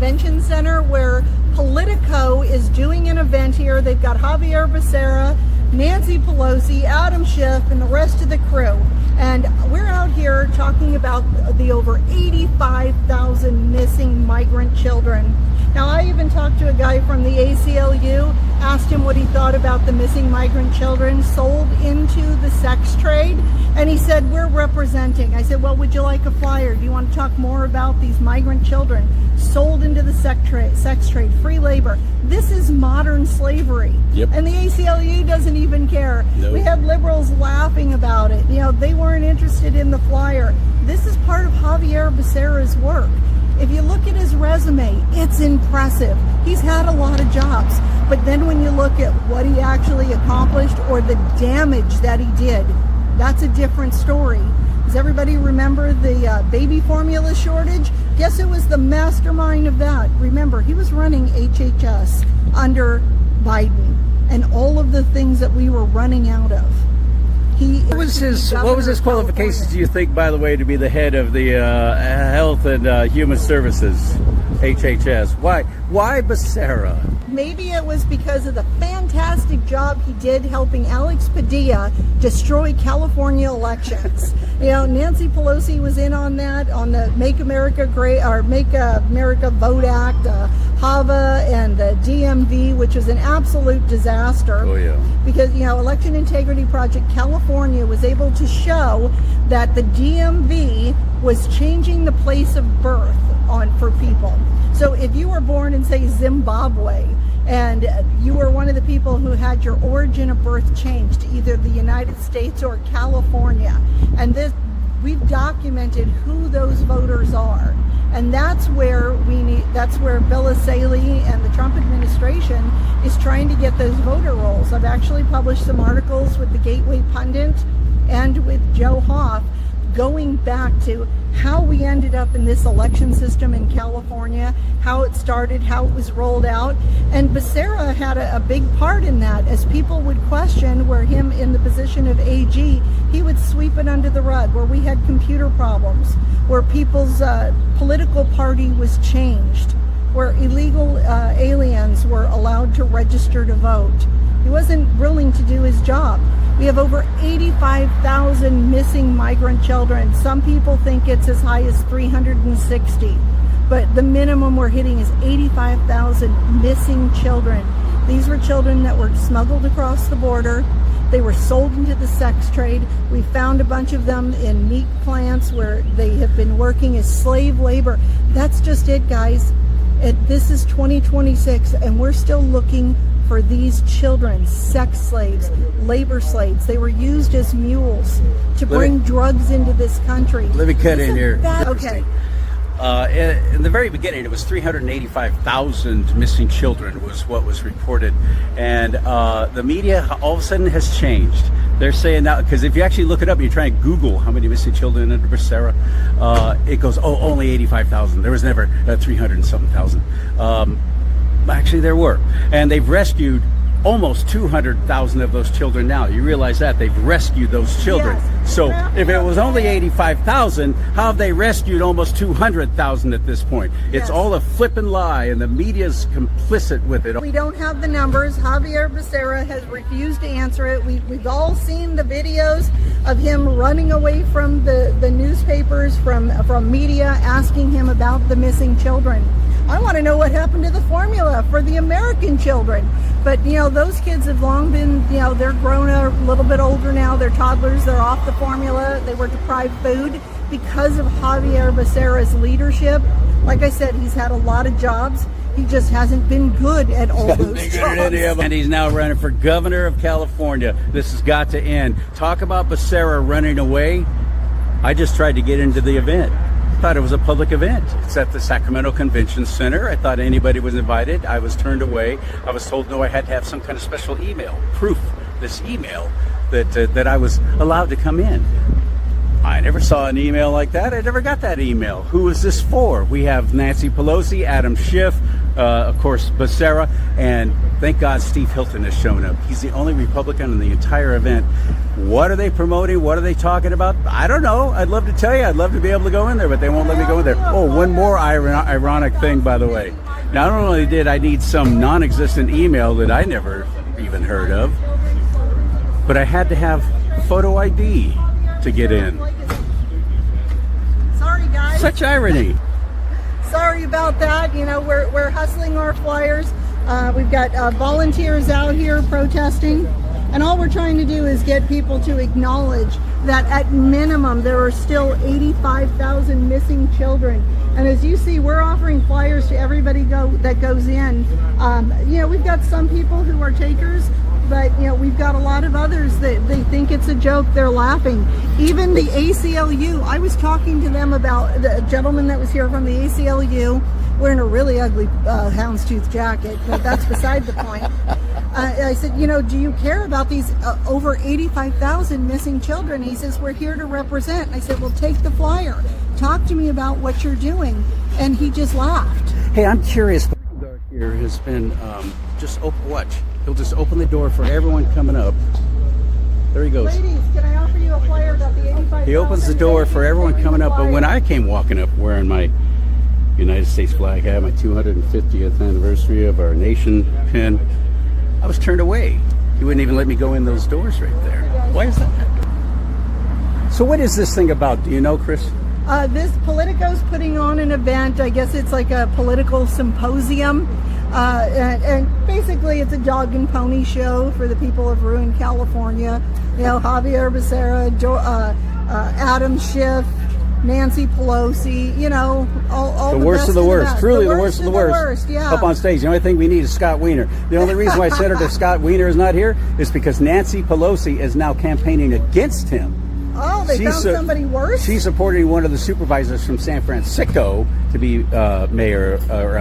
Convention Center where Politico is doing an event here. They've got Xavier Becerra, Nancy Pelosi, Adam Schiff, and the rest of the crew. And we're out here talking about the over 85,000 missing migrant children. Now, I even talked to a guy from the ACLU, asked him what he thought about the missing migrant children sold into the sex trade, and he said, we're representing. I said, well, would you like a flyer? Do you want to talk more about these migrant children sold into the sex trade, free labor? This is modern slavery. Yep. And the ACLU doesn't even care. No. We had liberals laughing about it. You know, they weren't interested in the flyer. This is part of Xavier Becerra's work. If you look at his resume, it's impressive. He's had a lot of jobs. But then when you look at what he actually accomplished or the damage that he did, that's a different story. Does everybody remember the baby formula shortage? Guess it was the mastermind of that. Remember, he was running HHS under Biden and all of the things that we were running out of. What was his qualifications, do you think, by the way, to be the head of the Health and Human Services, HHS? Why Becerra? Maybe it was because of the fantastic job he did helping Alex Padilla destroy California elections. You know, Nancy Pelosi was in on that, on the Make America Great, or Make America Vote Act, HAVA and the DMV, which was an absolute disaster. Oh, yeah. Because, you know, Election Integrity Project California was able to show that the DMV was changing the place of birth for people. So if you were born in, say, Zimbabwe, and you were one of the people who had your origin of birth changed to either the United States or California, and we've documented who those voters are. And that's where Bill Asaley and the Trump administration is trying to get those voter rolls. I've actually published some articles with the Gateway Pundit and with Joe Hoff going back to how we ended up in this election system in California, how it started, how it was rolled out. And Becerra had a big part in that. As people would question where him in the position of AG, he would sweep it under the rug, where we had computer problems, where people's political party was changed, where illegal aliens were allowed to register to vote. He wasn't willing to do his job. We have over 85,000 missing migrant children. Some people think it's as high as 360, but the minimum we're hitting is 85,000 missing children. These were children that were smuggled across the border. They were sold into the sex trade. We found a bunch of them in meat plants where they have been working as slave labor. That's just it, guys. This is 2026, and we're still looking for these children, sex slaves, labor slaves. They were used as mules to bring drugs into this country. Let me cut in here. Okay. In the very beginning, it was 385,000 missing children was what was reported. And the media all of a sudden has changed. They're saying now, because if you actually look it up and you try and Google how many missing children under Becerra, it goes, oh, only 85,000. There was never 300 and something thousand. Actually, there were. And they've rescued almost 200,000 of those children now. You realize that? They've rescued those children. Yes. So if it was only 85,000, how have they rescued almost 200,000 at this point? It's all a flippin' lie, and the media's complicit with it. We don't have the numbers. Xavier Becerra has refused to answer it. We've all seen the videos of him running away from the newspapers, from media, asking him about the missing children. I want to know what happened to the formula for the American children. But, you know, those kids have long been, you know, they're grown a little bit older now. They're toddlers. They're off the formula. They were deprived food because of Xavier Becerra's leadership. Like I said, he's had a lot of jobs. He just hasn't been good at all those jobs. And he's now running for governor of California. This has got to end. Talk about Becerra running away. I just tried to get into the event. Thought it was a public event. It's at the Sacramento Convention Center. I thought anybody was invited. I was turned away. I was told no, I had to have some kind of special email, proof, this email, that I was allowed to come in. I never saw an email like that. I never got that email. Who is this for? We have Nancy Pelosi, Adam Schiff, of course, Becerra, and thank God Steve Hilton has shown up. He's the only Republican in the entire event. What are they promoting? What are they talking about? I don't know. I'd love to tell you. I'd love to be able to go in there, but they won't let me go in there. Oh, one more ironic thing, by the way. Not only did I need some non-existent email that I never even heard of, but I had to have photo ID to get in. Sorry, guys. Such irony. Sorry about that. You know, we're hustling our flyers. We've got volunteers out here protesting, and all we're trying to do is get people to acknowledge that at minimum there are still 85,000 missing children. And as you see, we're offering flyers to everybody that goes in. You know, we've got some people who are takers, but you know, we've got a lot of others that they think it's a joke. They're laughing. Even the ACLU, I was talking to them about the gentleman that was here from the ACLU wearing a really ugly houndstooth jacket, but that's beside the point. I said, you know, do you care about these over 85,000 missing children? He says, we're here to represent. And I said, well, take the flyer. Talk to me about what you're doing. And he just laughed. Hey, I'm curious. The guard here has been just watch. He'll just open the door for everyone coming up. There he goes. Ladies, can I offer you a flyer about the 85,000? He opens the door for everyone coming up. But when I came walking up wearing my United States flag hat, my 250th anniversary of our nation pin, I was turned away. He wouldn't even let me go in those doors right there. Why is that? So what is this thing about? Do you know, Chris? This Politico's putting on an event. I guess it's like a political symposium. And basically it's a dog and pony show for the people of ruined California. You know, Xavier Becerra, Adam Schiff, Nancy Pelosi, you know, all the the worst best of the worst. best. Truly the worst of the worst. Yeah. Up on stage. The only thing we need is Scott Wiener. The only reason why Senator Scott Wiener is not here is because Nancy Pelosi is now campaigning against him. Oh, they found somebody worse? She's supporting one of the supervisors from San Francisco to be mayor or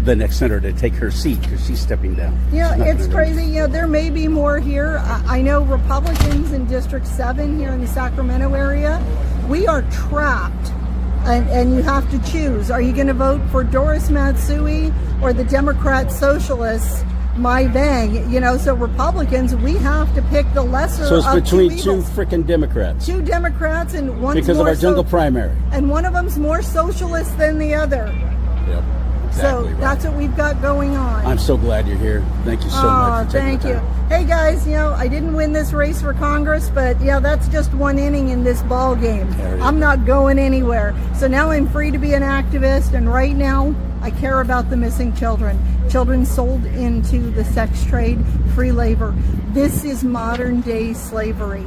the next senator to take her seat because she's stepping down. Yeah, it's crazy. You know, there may be more here. I know Republicans in District 7 here in the Sacramento area, we are trapped. And you have to choose. Are you going to vote for Doris Matsui or the Democrat Socialists? My bang, you know, so Republicans, we have to pick the lesser of two evils. So it's between two freaking Democrats. Two Democrats and one because of our jungle primary. And one of them's more socialist than the other. Yep. Exactly so right. That's what we've got going on. I'm so glad you're here. Thank you so much for taking the time. Thank you. Hey guys, you know, I didn't win this race for Congress, but yeah, that's just one inning in this ball game. I'm not going anywhere. So now I'm free to be an activist, and right now I care about the missing children. Children sold into the sex trade, free labor. This is modern day slavery.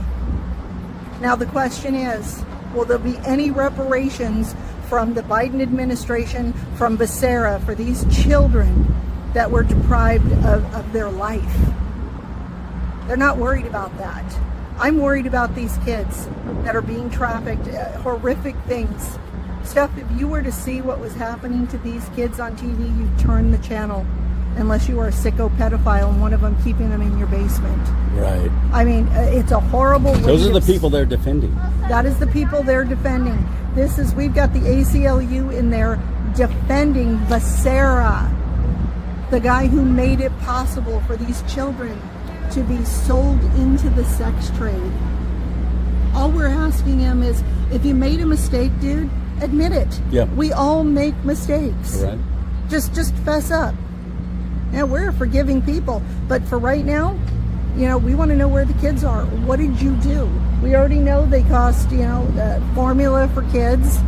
Now the question is, will there be any reparations from the Biden administration, from Becerra, for these children that were deprived of their life? They're not worried about that. I'm worried about these kids that are being trafficked, horrific things. Stuff, if you were to see what was happening to these kids on TV, you'd turn the channel, unless you are a sicko pedophile and one of them keeping them in your basement. Right. I mean, it's a horrible way. Those are the people they're defending. That is the people they're defending. We've got the ACLU in there defending Becerra, the guy who made it possible for these children to be sold into the sex trade. All we're asking him is, if you made a mistake, dude, admit it. Yep. We all make mistakes. Right. Just fess up. Yeah, we're forgiving people, but for right now, you know, we want to know where the kids are. What did you do? We already know they cost, you know, the formula for kids,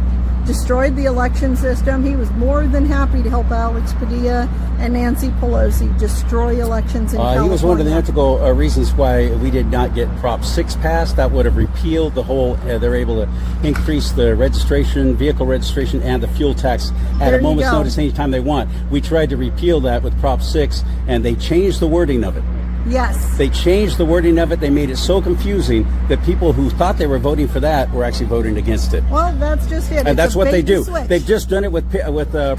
destroyed the election system. He was more than happy to help Alex Padilla and Nancy Pelosi destroy elections in California. He was one of the integral reasons why we did not get Prop 6 passed. That would have repealed the whole, they're able to increase the registration, vehicle registration, and the fuel tax at a moment's notice anytime they want. We tried to repeal that with Prop 6, and they changed the wording of it. Yes. They changed the wording of it. They made it so confusing that people who thought they were voting for that were actually voting against it. Well, that's just it. And that's what they do. They've just done it with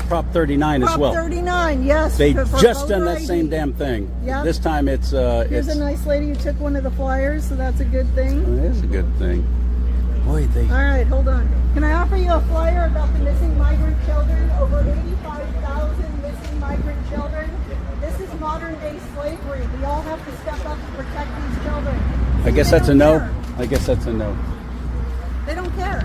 Prop 39 as well. Prop 39, yes. They just done that same damn thing. Yep. This time it's... Here's a nice lady who took one of the flyers, so that's a good thing. It is a good thing. Boy, they. All right, hold on. Can I offer you a flyer about the missing migrant children? Over 85,000 missing migrant children. This is modern-day slavery. We all have to step up to protect these children. I guess They that's a don't no. care. I guess that's a no. They don't care.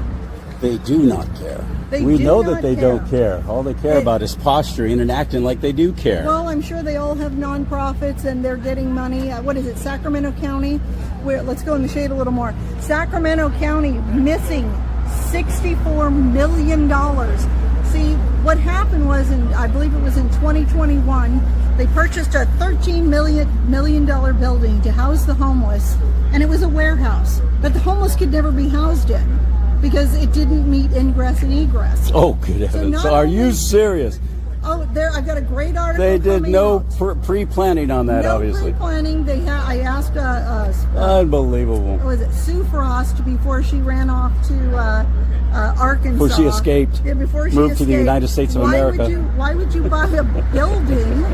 They do not care. They We do know not that they care. don't care. All they care about is posturing and acting like they do care. Well, I'm sure they all have nonprofits and they're getting money. What is it, Sacramento County? Let's go in the shade a little more. Sacramento County missing $64 million. See, what happened was, I believe it was in 2021, they purchased a $13 million building to house the homeless, and it was a warehouse that the homeless could never be housed in because it didn't meet ingress and egress. Oh, good heavens. not So are only- you serious? Oh, there! I've got a great article. They did coming no out. pre-planning on that, No obviously. pre-planning. I asked Unbelievable. was it Sue Frost before she ran off to Arkansas? Before she escaped. Yeah, before she Moved to the escaped. United States of America. Why would you buy a building?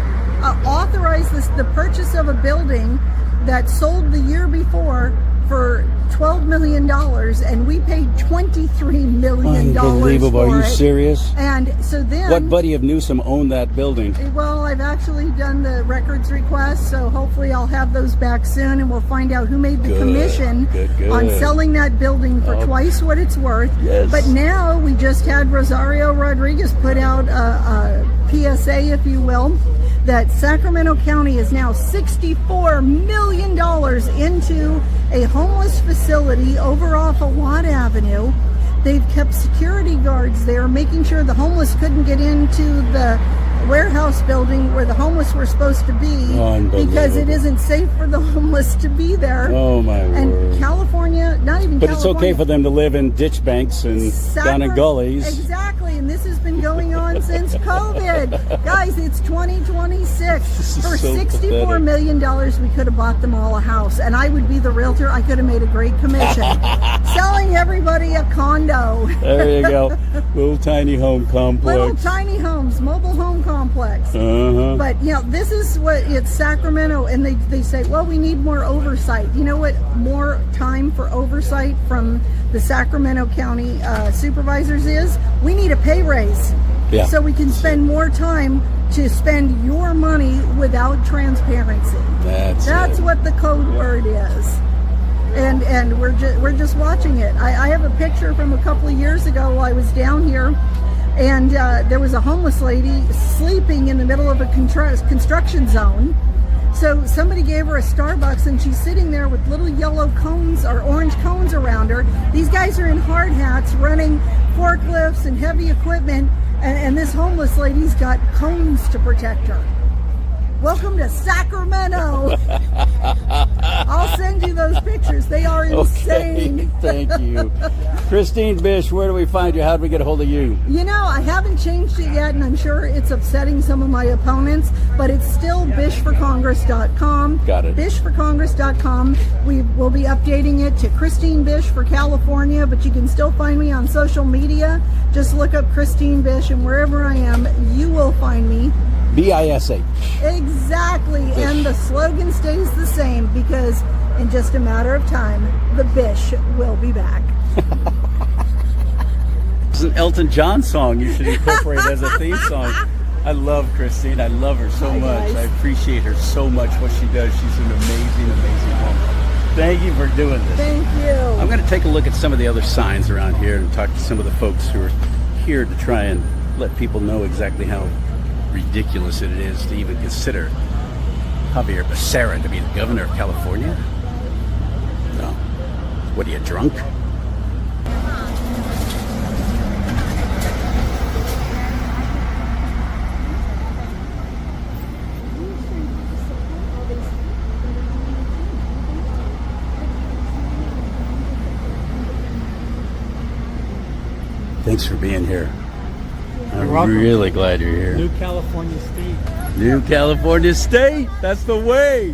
Authorize the purchase of a building that sold the year before for $12 million, and we paid $23 million Unbelievable. for Are you it. serious? And so then, What buddy of Newsom owned that building? well, I've actually done the records request, so hopefully I'll have those back soon, and we'll find out who made the Good, commission good. on selling that building for twice what it's worth. Yes. But now we just had Rosario Rodriguez put out a PSA, if you will, that Sacramento County is now $64 million into a homeless facility over off of Watt Avenue. They've kept security guards there, making sure the homeless couldn't get into the warehouse building where the homeless were supposed to be, because it isn't safe for the homeless to be there. Oh, my And word. California, not even But it's California, okay for them to live in ditch banks and down in gullies. Exactly, and this has been going on since COVID. Guys, it's 2026. This is For so $64 pathetic. million, we could have bought them all a house, and I would be the realtor. I could have made a great commission. Selling everybody a condo. There you go. Little tiny home complex. Little tiny homes, mobile home complex. Uh-huh. But, this is what it's Sacramento, and they say, well, we need more oversight. You know what more time for oversight from the Sacramento County supervisors is? We need a pay raise. Yeah. So we can spend more time to spend your money without transparency. That's it. what the code word is. And we're just watching it. I have a picture from a couple of years ago while I was down here, and there was a homeless lady sleeping in the middle of a construction zone. So somebody gave her a Starbucks, and she's sitting there with little yellow cones or orange cones around her. These guys are in hard hats running forklifts and heavy equipment, and this homeless lady's got cones to protect her. Welcome to Sacramento. I'll send you those pictures. They are insane. Okay, thank you. Christine Bish, where do we find you? How do we get a hold of you? I haven't changed it yet, and I'm sure it's upsetting some of my opponents, but it's still bishforcongress.com. Got it. Bishforcongress.com. We will be updating it to Christine Bish for California, but you can still find me on social media. Just look up Christine Bish, and wherever I am, you will find me. BISH. Exactly, and the slogan stays the same, because in just a matter of time, the Bish will be back. It's an Elton John song you should incorporate as a theme song. I love Christine. I love her so Hi, much. guys. I appreciate her so much, what she does. She's an amazing, amazing woman. Thank you for doing this. Thank you. I'm going to take a look at some of the other signs around here and talk to some of the folks who are here to try and let people know exactly how ridiculous it is to even consider Xavier Becerra to be the governor of California. No. What are you, drunk? Thanks for being here. I'm welcome. really glad you're here. New California State. New California State. That's the way.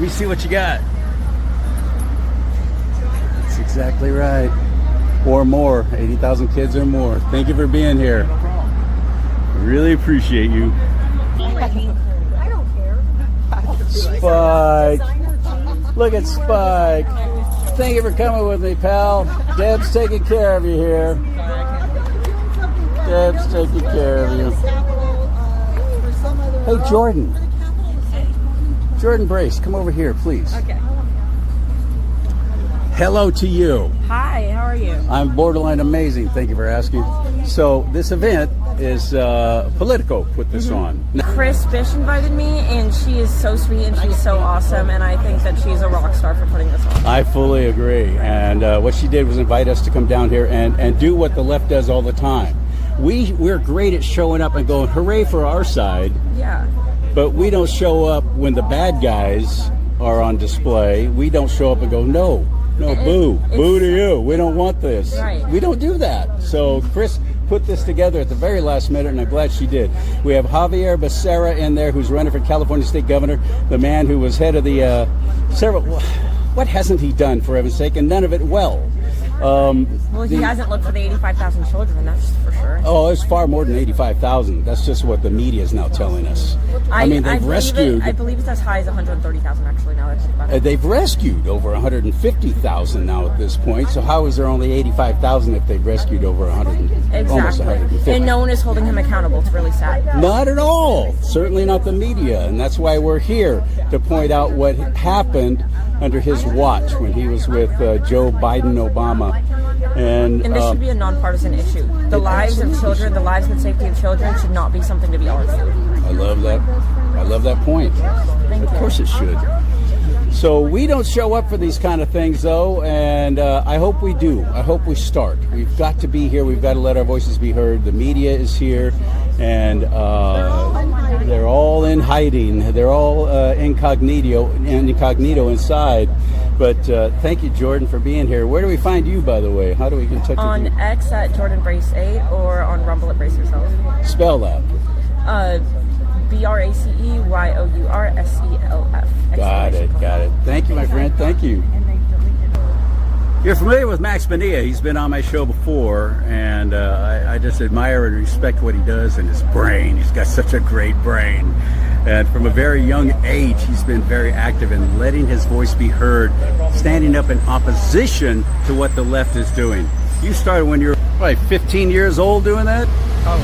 We see what you got. That's exactly right. Or more. 80,000 kids or more. Thank you for being here. No problem. Really appreciate you. I don't care. Spike. Look at Spike. thank you for coming with me, pal. Deb's taking care of you here. Deb's taking care of you. Hey, Jordan. Jordan Brace, come over here, please. Okay. Hello to you. Hi, how are you? I'm borderline amazing. Thank you for asking. So this event is Politico put this on. Chris Bish invited me, and she is so sweet and she's so awesome, and I think that she's a rock star for putting this on. I fully agree. And what she did was invite us to come down here and do what the left does all the time. We're great at showing up and going, hooray for our side. Yeah. But we don't show up when the bad guys are on display. We don't show up and go, no, boo to you. We don't want this. Right. We don't do that. So Chris put this together at the very last minute, and I'm glad she did. We have Xavier Becerra in there, who's running for California State Governor, the man who was head of the several. What hasn't he done, for heaven's sake, and none of it well? Well, he hasn't looked for the 85,000 children, that's for sure. Oh, it's far more than 85,000. That's just what the media is now telling us. I mean, they've rescued. I believe it's as high as 130,000, actually, now that I think about it. They've rescued over 150,000 now at this point. So how is there only 85,000 if they've rescued over 100? Exactly. Almost 150. And no one is holding him accountable. It's really sad. Not at all. Certainly not the media. And that's why we're here to point out what happened under his watch when he was with Joe Biden, Obama. And this should be a nonpartisan issue. The lives of children, the lives and safety of children should not be something to be argued. I love that. I love that point. Thank Of you. course it should. So we don't show up for these kind of things, though, and I hope we do. I hope we start. We've got to be here. We've got to let our voices be heard. The media is here, and they're all in hiding. They're all incognito inside. But thank you, Jordan, for being here. Where do we find you, by the way? How do we get in touch On with you? X at Jordan Brace 8 or on Rumble at Brace Yourself. Spell that. BRACEYOURSELF. Got it. Thank you, my friend. Thank you. You're familiar with Max Bonilla. He's been on my show before, and I just admire and respect what he does and his brain. He's got such a great brain. And from a very young age, he's been very active in letting his voice be heard, standing up in opposition to what the left is doing. You started when you were, what, 15 years old doing that? Oh,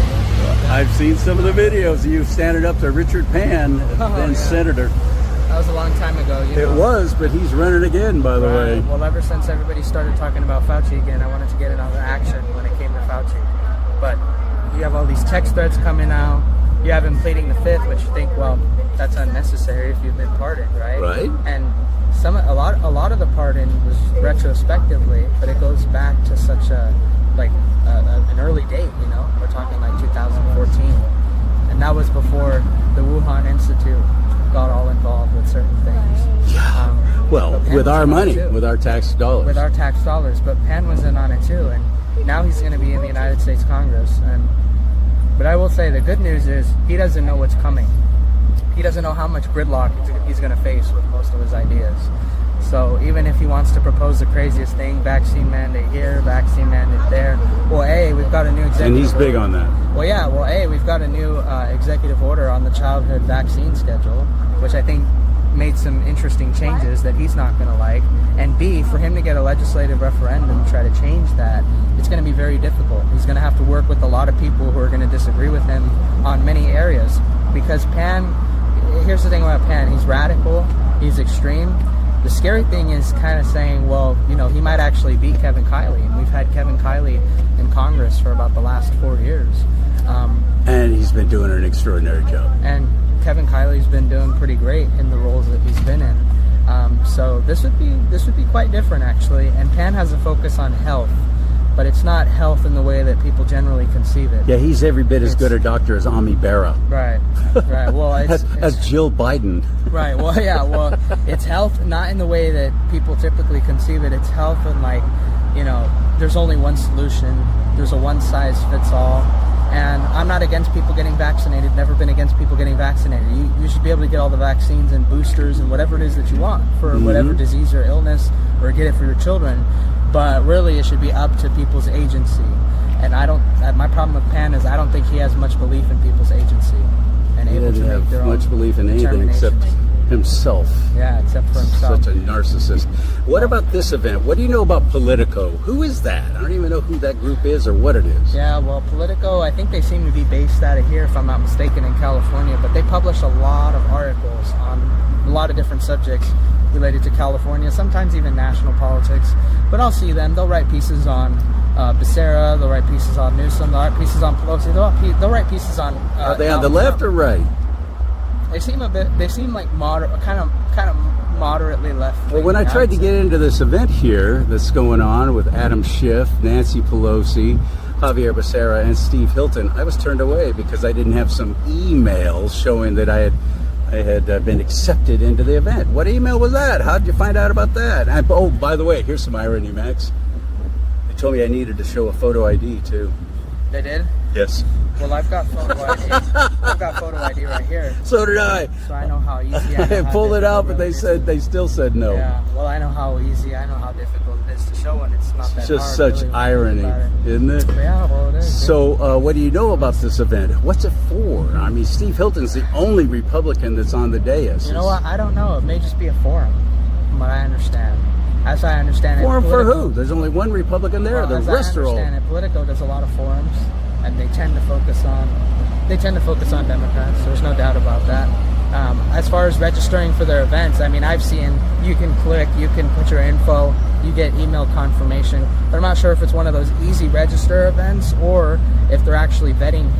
I've seen some of the videos of you standing up to Richard Pan, then senator. that was a long time ago. It was, but he's running again, by the way. Well, ever since everybody started talking about Fauci again, I wanted to get in on the action when it came to Fauci. But you have all these text threads coming out. You have him pleading the fifth, which you think, well, that's unnecessary if you've been pardoned, right? Right. And a lot of the pardon was retrospectively, but it goes back to such an early date. You know, we're talking like 2014, and that was before the Wuhan Institute got all involved with certain things. Well, Penn with was our in on it money, too. with our tax dollars. With our tax dollars, but Penn was in on it too, and now he's going to be in the United States Congress. But I will say the good news is he doesn't know what's coming. He doesn't know how much gridlock he's going to face with most of his ideas. So even if he wants to propose the craziest thing, vaccine mandate here, vaccine mandate there, well, A, we've got a new executive And he's big order. on that. Well, yeah, well, A, we've got a new executive order on the childhood vaccine schedule, which I think made some interesting changes that he's not going to like. And B, for him to get a legislative referendum to try to change that, it's going to be very difficult. He's going to have to work with a lot of people who are going to disagree with him on many areas. Because Pan, here's the thing about Pan, he's radical, he's extreme. The scary thing is kind of saying, well, you know, he might actually beat Kevin Kiley. And we've had Kevin Kiley in Congress for about the last 4 years. And he's been doing an extraordinary job. And Kevin Kiley's been doing pretty great in the roles that he's been in. So this would be quite different, actually. And Pan has a focus on health, but it's not health in the way that people generally conceive it. Yeah, he's every bit as good a doctor as Ami Bera. Right. Well, as Jill Biden. Right. Well, yeah. Well, it's health not in the way that people typically conceive it. It's health and, like, you know, there's only one solution. There's a one size fits all. And I'm not against people getting vaccinated, never been against people getting vaccinated. You should be able to get all the vaccines and boosters and whatever it is that you want for whatever disease or illness, or get it for your children. But really, it should be up to people's agency. And my problem with Pan is I don't think he has much belief in people's agency. and He able to didn't make their have own much belief in anything except determinations. himself. Yeah, except for himself. Such a narcissist. What about this event? What do you know about Politico? Who is that? I don't even know who that group is or what it is. Yeah, well, Politico, I think they seem to be based out of here, if I'm not mistaken, in California, but they publish a lot of articles on a lot of different subjects related to California, sometimes even national politics. But I'll see them. They'll write pieces on Becerra, they'll write pieces on Newsom, they'll write pieces on Pelosi, they'll write pieces on... Are they on the left or right? They seem like kind of moderately left. Well, when I tried to get into this event here that's going on with Adam Schiff, Nancy Pelosi, Xavier Becerra, and Steve Hilton, I was turned away because I didn't have some emails showing that I had been accepted into the event. What email was that? How did you find out about that? And, oh, by the way, here's some irony, Max. They told me I needed to show a photo ID too. They did? Yes. Well, I've got photo ID. I've got photo ID right here. So did I. So I know how easy. I pulled it out, but they still said no. Yeah. Well, I know how easy. I know how difficult it is to show, and it's not that It's just hard, such really, irony, isn't it? Yeah, well, it is. So, what do you know about this event? What's it for? I mean, Steve Hilton's the only Republican that's on the dais. You know what? I don't know. It may just be a forum, from what I understand. As I understand it, Forum for Politico, who? There's only one Republican there. well, The as rest I are all. understand it, Politico does a lot of forums, and they tend to focus on Democrats. There's no doubt about that. As far as registering for their events, I mean, I've seen you can click, you can put your info, you get email confirmation, but I'm not sure if it's one of those easy register events or if they're actually attempting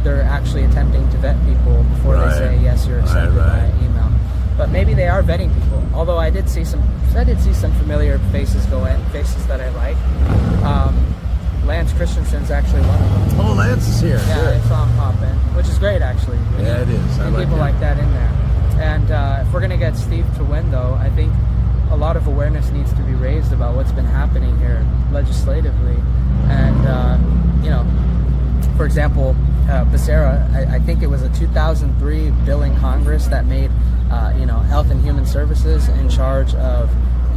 to vet people before they say yes, you're accepted by email. But maybe they are vetting people. Although I did see some familiar faces faces that I like. Lance Christensen's actually one of them. Oh, Lance is here. Yeah, I saw him pop in, which is great actually. Yeah, it is. I like people that. like that in there. And if we're gonna get Steve to win, though, I think a lot of awareness needs to be raised about what's been happening here legislatively. And for example, Becerra, I think it was a 2003 bill in Congress that made Health and Human Services in charge of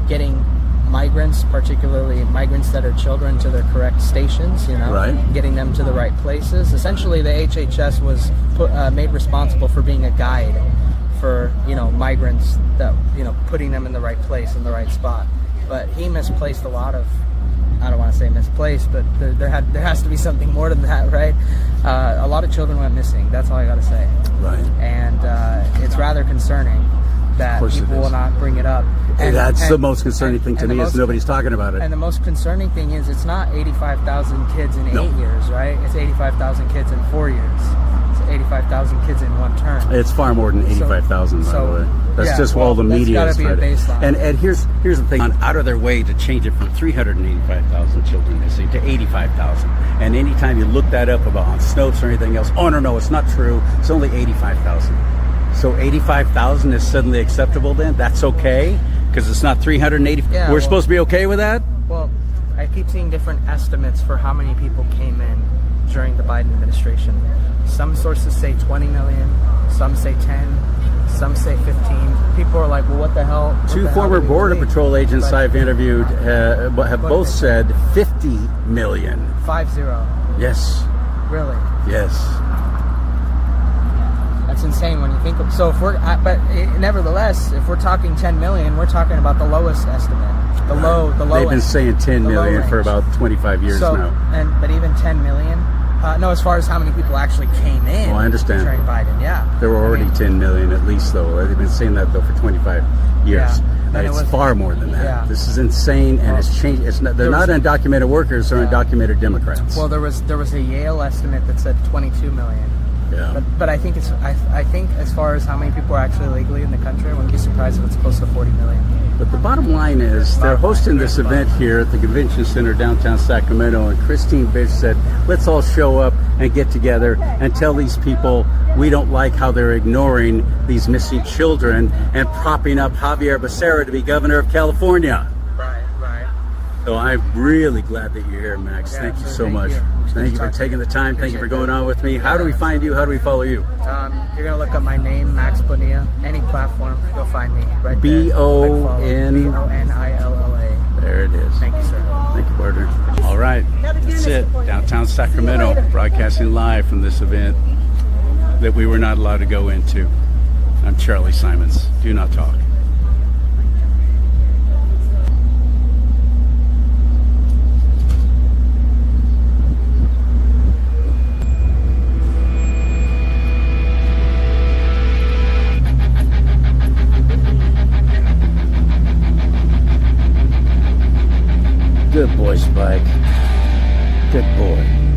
getting migrants, particularly migrants that are children, to their correct stations, getting them to the right places. Essentially, the HHS was made responsible for being a guide for, migrants, that, putting them in the right place, in the right spot. But he misplaced a lot of, I don't want to say misplaced, but there has to be something more than that, right? A lot of children went missing. That's all I got to say. Right. And it's rather concerning that people will not bring it up. And that's the most concerning thing to me is nobody's talking about it. And the most concerning thing is it's not 85,000 kids in 8 years, right? It's 85,000 kids in 4 years. It's 85,000 kids in one term. It's far more than 85,000, by the way. That's just all the media is trying to. Baseline. And here's the thing: out of their way to change it from 385,000 children missing to 85,000. And anytime you look that up about on Snopes or anything else, oh no, it's not true. It's only 85,000. So 85,000 is suddenly acceptable then? That's okay? Because it's not 380. Yeah, We're supposed to be okay with that? Well, I keep seeing different estimates for how many people came in during the Biden administration. Some sources say 20 million, some say 10, some say 15. People are like, well, what the hell? Two former Border Patrol agents I've interviewed have both said 50 million. 50. Yes. Really? Yes. That's insane when you think of. So if we're, nevertheless, if we're talking 10 million, we're talking about the lowest estimate. The low. They've been saying 10 million for about 25 years now. But even 10 million. No, as far as how many people actually came in. Well, I understand. During Biden, yeah. There were already 10 million at least, though. They've been saying that though for 25 years. Yeah. It's far more than that. Yeah. This is insane, and it's changed. They're not undocumented workers; they're undocumented Democrats. Well, there was a Yale estimate that said 22 million. Yeah. But I think I think as far as how many people are actually legally in the country, I wouldn't be surprised if it's close to 40 million. But the bottom line is they're hosting this event here at the Convention Center downtown Sacramento, and Christine Bish said, let's all show up and get together and tell these people we don't like how they're ignoring these missing children and propping up Xavier Becerra to be governor of California. Right. So I'm really glad that you're here, Max. Yeah, Thank you so so thank much. you. Thank you for taking the time. Thank you for going on with me. How do we find you? How do we follow you? You're going to look up my name, Max Bonilla. Any platform, you'll find me right there. B-O-N-I-L-L-A. There it is. Thank you, sir. Thank you, partner. All right. That's it. Downtown Sacramento, broadcasting live from this event. that we were not allowed to go into. I'm CharLee Simons. Do not talk. Good boy, Spike. Good boy.